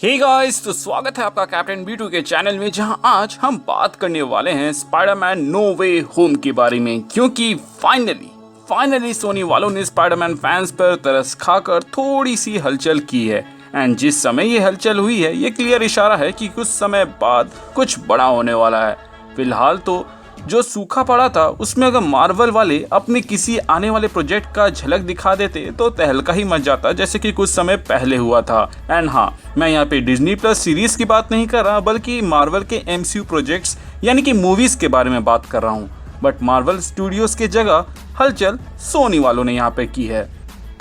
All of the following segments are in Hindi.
हे गाइस, तो स्वागत है आपका कैप्टन B2 के चैनल में, जहां आज हम बात करने वाले हैं स्पाइडरमैन नो वे होम के बारे में। क्योंकि फाइनली सोनी वालों ने स्पाइडरमैन फैंस पर तरस खाकर थोड़ी सी हलचल की है। एंड जिस समय ये हलचल हुई है, ये क्लियर इशारा है कि कुछ समय बाद कुछ बड़ा होने वाला है। फिलहाल तो जो सूखा पड़ा था उसमें अगर मार्वल वाले अपने किसी आने वाले प्रोजेक्ट का झलक दिखा देते तो तहलका ही मच जाता, जैसे कि कुछ समय पहले हुआ था। एंड हाँ, मैं यहाँ पे डिज्नी प्लस सीरीज की बात नहीं कर रहा, बल्कि मार्वल के MCU प्रोजेक्ट्स यानी कि मूवीज के बारे में बात कर रहा हूँ। बट मार्वल स्टूडियोज के जगह हलचल सोनी वालों ने यहाँ पे की है।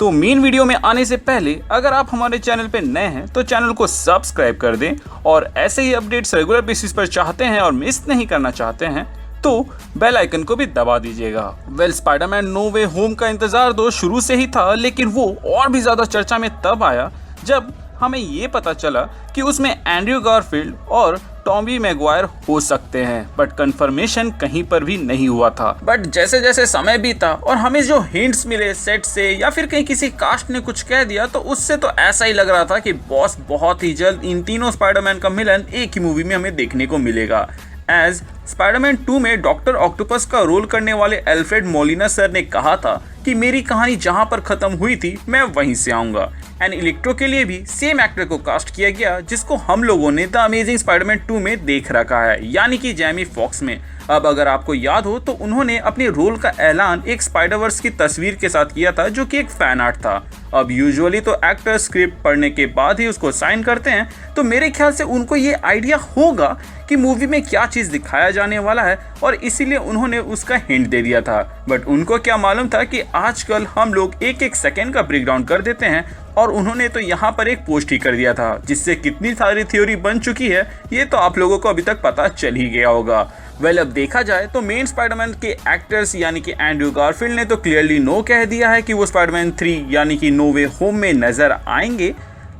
तो मेन वीडियो में आने से पहले अगर आप हमारे चैनल पे नए हैं तो चैनल को सब्सक्राइब कर दें, और ऐसे ही अपडेट्स रेगुलर बेसिस पर चाहते हैं और मिस नहीं करना चाहते हैं तो बेल आइकन को भी दबा दीजिएगा। स्पाइडरमैन नो वे होम का इंतजार तो शुरू से ही था, लेकिन वो और भी ज्यादा चर्चा में तब आया जब हमें ये पता चला कि उसमें एंड्रयू गारफील्ड और टॉमी मैगवायर हो सकते हैं। बट कंफर्मेशन कहीं पर भी नहीं हुआ था। बट जैसे जैसे समय बीता और हमें जो हिंट्स मिले सेट से या फिर कहीं किसी कास्ट ने कुछ कह दिया, तो उससे तो ऐसा ही लग रहा था कि बॉस बहुत ही जल्द इन तीनों स्पाइडरमैन का मिलन एक ही मूवी में हमें देखने को मिलेगा। एज स्पाइडरमैन 2 में डॉक्टर ऑक्टोपस का रोल करने वाले एल्फ्रेड मोलिना सर ने कहा था कि मेरी कहानी जहां पर खत्म हुई थी मैं वहीं से आऊंगा। एंड इलेक्ट्रो के लिए भी सेम एक्टर को कास्ट किया गया, जिसको हम लोगों ने द अमेजिंग स्पाइडरमैन 2 में देख रखा है, यानी कि जैमी फॉक्स में। अब अगर आपको याद हो तो उन्होंने अपने रोल का ऐलान एक स्पाइडरवर्स की तस्वीर के साथ किया था, जो कि एक फैन आर्ट था। अब यूजुअली तो एक्टर स्क्रिप्ट पढ़ने के बाद ही उसको साइन करते हैं, तो मेरे ख्याल से उनको ये आइडिया होगा कि मूवी में क्या चीज़ दिखाया जाने वाला है, और इसीलिए उन्होंने उसका हिंट दे दिया था। बट उनको क्या मालूम था कि आजकल हम लोग एक एक सेकेंड का ब्रेकडाउन कर देते हैं, और उन्होंने तो यहाँ पर एक पोस्ट ही कर दिया था, जिससे कितनी सारी थ्योरी बन चुकी है ये तो आप लोगों को अभी तक पता चल ही गया होगा। अब देखा जाए तो मेन स्पाइडरमैन के एक्टर्स यानी कि एंड्रयू गारफील्ड ने तो क्लियरली नो कह दिया है कि वो स्पाइडरमैन 3 यानी कि नो वे होम में नजर आएंगे,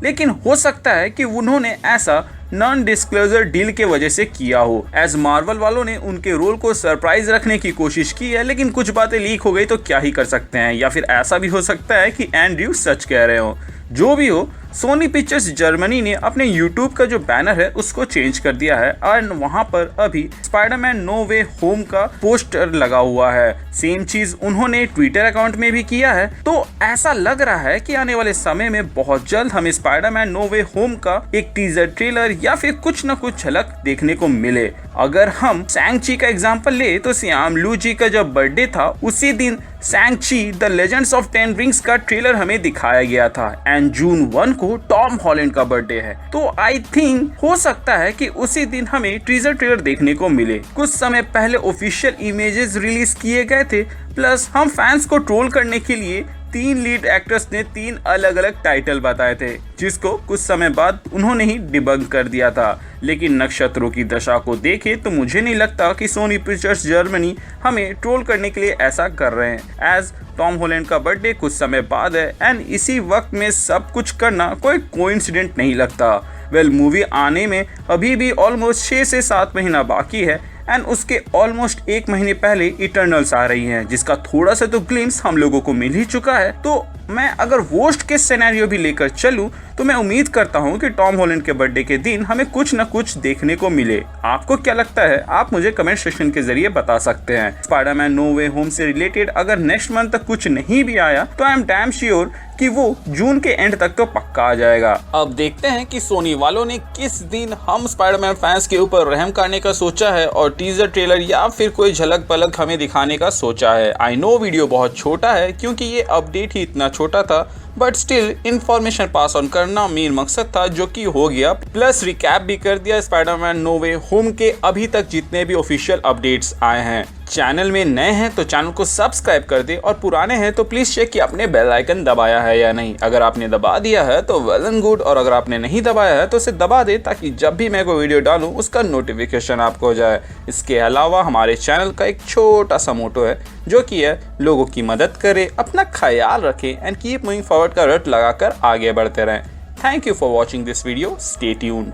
लेकिन हो सकता है कि उन्होंने ऐसा नॉन डिस्क्लोजर डील के वजह से किया हो। एज मार्वल वालों ने उनके रोल को सरप्राइज रखने की कोशिश की है, लेकिन कुछ बातें लीक हो गई तो क्या ही कर सकते हैं। या फिर ऐसा भी हो सकता है कि एंड्रयू सच कह रहे हो। जो भी हो, सोनी पिक्चर्स जर्मनी ने अपने यूट्यूब का जो बैनर है उसको चेंज कर दिया है, और वहां पर अभी स्पाइडरमैन नो वे होम का पोस्टर लगा हुआ है। सेम चीज उन्होंने ट्विटर अकाउंट में भी किया है। तो ऐसा लग रहा है कि आने वाले समय में बहुत जल्द हमें स्पाइडरमैन नो वे होम का एक टीजर ट्रेलर या फिर कुछ न कुछ झलक देखने को मिले। अगर हम शैंग-ची का एग्जाम्पल ले तो सियाम लू जी का जब बर्थडे था, उसी दिन शैंग-ची द लेजेंड्स ऑफ 10 रिंग्स का ट्रेलर हमें दिखाया गया था। एंड जून 1 को टॉम हॉलैंड का बर्थडे है, तो आई थिंक हो सकता है कि उसी दिन हमें टीजर ट्रेलर देखने को मिले। कुछ समय पहले ऑफिशियल इमेजेस रिलीज किए गए थे, प्लस हम फैंस को ट्रोल करने के लिए 3 लीड एक्टर्स ने 3 अलग अलग टाइटल बताए थे, जिसको कुछ समय बाद उन्होंने ही डिबंक कर दिया था। लेकिन नक्षत्रों की दशा को देखे तो मुझे नहीं लगता कि सोनी पिक्चर्स जर्मनी हमें ट्रोल करने के लिए ऐसा कर रहे हैं। एज टॉम हॉलैंड का बर्थडे कुछ समय बाद है, एंड इसी वक्त में सब कुछ करना कोई कोइंसिडेंट नहीं लगता। मूवी आने में अभी भी ऑलमोस्ट 6 से 7 महीना बाकी है, एंड उसके ऑलमोस्ट 1 महीने पहले इटर्नल्स आ रही हैं, जिसका थोड़ा सा तो ग्लिम्स हम लोगों को मिल ही चुका है। तो मैं अगर वर्स्ट केस सिनेरियो भी लेकर चलूं तो मैं उम्मीद करता हूं कि टॉम हॉलैंड के बर्थडे के दिन हमें कुछ न कुछ देखने को मिले। आपको क्या लगता है, आप मुझे कमेंट सेक्शन के जरिए बता सकते हैं। स्पाइडरमैन नो वे होम से रिलेटेड अगर नेक्स्ट मंथ तक कुछ नहीं भी आया तो आई एम डैम श्योर कि वो जून के एंड तक तो पक्का आ जाएगा। अब देखते हैं कि सोनी वालों ने किस दिन हम स्पाइडरमैन फैंस के ऊपर रहम करने का सोचा है, और टीजर ट्रेलर या फिर कोई झलक पलक हमें दिखाने का सोचा है। आई नो वीडियो बहुत छोटा है क्योंकि ये अपडेट ही इतना छोटा था, but still information pass on करना मेन मकसद था, जो कि हो गया। प्लस रिकैप भी कर दिया स्पाइडरमैन नो वे होम के अभी तक जितने भी ऑफिशियल अपडेट्स आए हैं। चैनल में नए हैं तो चैनल को सब्सक्राइब कर दे, और पुराने हैं तो प्लीज चेक कि आपने बेल आइकन दबाया है या नहीं। अगर आपने दबा दिया है तो वेल एंड गुड, और अगर आपने नहीं दबाया है तो उसे दबा दे, ताकि जब भी मैं कोई वीडियो डालूं उसका नोटिफिकेशन आपको हो जाए। इसके अलावा हमारे चैनल का एक छोटा सा मोटो है, जो कि है लोगों की मदद करे, अपना ख्याल रखें, एंड कीप मूविंग फॉरवर्ड का रट लगाकर आगे बढ़ते रहें। Thank you for watching this video, stay tuned.